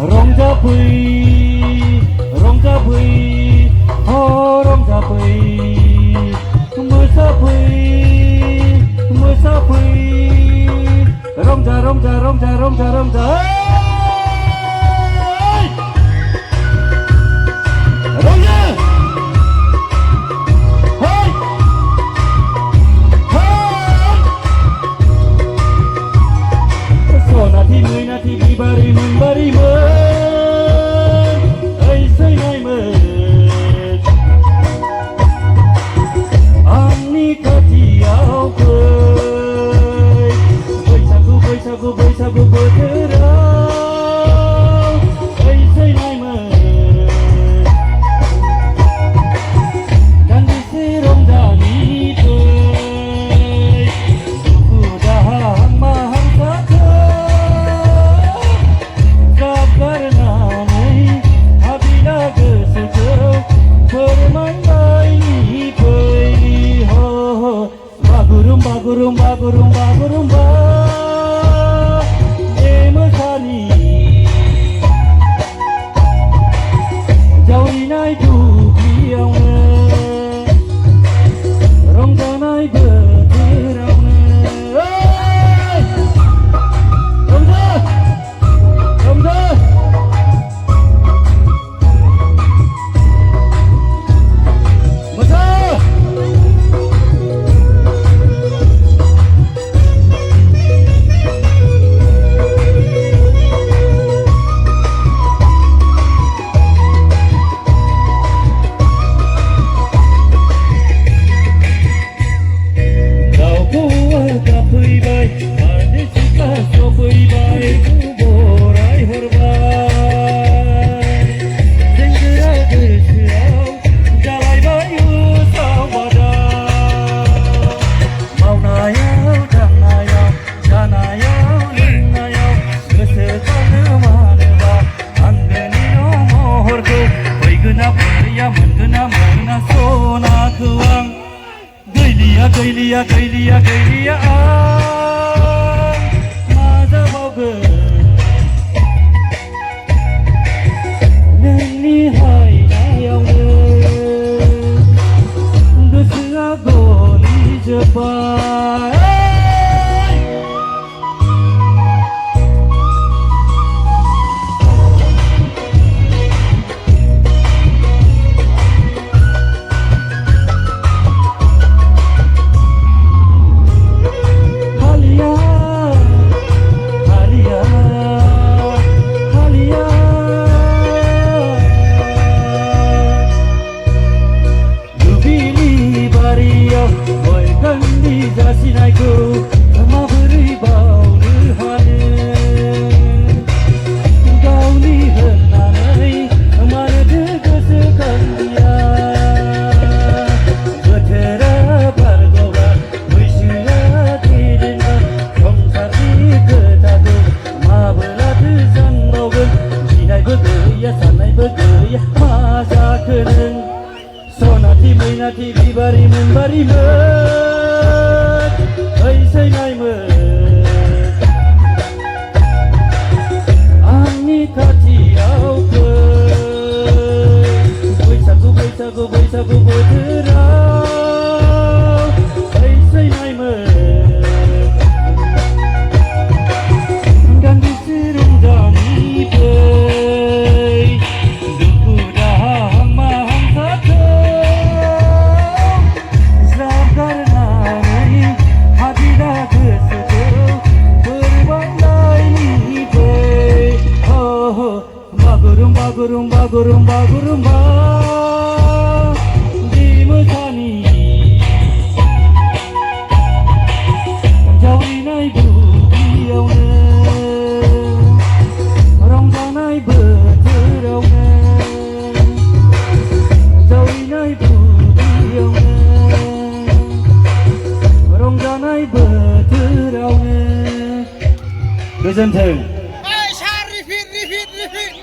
रंजाफै रंजाफै मोसाफै रंजा रंजा रंजा रंजा रंजा नाथि बिबारिमोन ओइ सैनायमोन आंनि खाथियाव फै बैसागु बैसागु बैसागु बोथोराव ओइ सैनायमोन दान्दिसे रंजानि फै दुखु दाहा हांमा हांसाखौ Gurumba gurumba gurumba Emosani Jauhinai dubliyaवनो रंजानाय बोथोरावनो रंजा रंजा Gailia gailia gailia maza baugın Neni haynayawını Gosoa goli jebak जासिनायखौ माबोरै बावनो हानो गावनि होननानै मानोथो गोसोखांलिया बोथोरा बारग'बा बैसोआ देरना संसारनि खोथाखौ माबोलाथो सानबावगोन गिनायबो गैया साननायबो गैया मा जाखो नों सनाथि मैनाथि बिबारिमोन ओइ सैनायमोन आंनि खाथियाव फै बैसागु बैसागु बैसागु बोथोराव ओइ सैनायमोन दान्दिसे रंजानि फै दुखु दाहा हांमा हांसाखौ ज्राब गारनानै Gurumba gurumba gurumba di mesani jauhinai dubliyaवनो रंजानाय बोथोरावनो जौहिनाय दुब्लियावनो रंजानाय बोथोरावनो गोजोन्थों।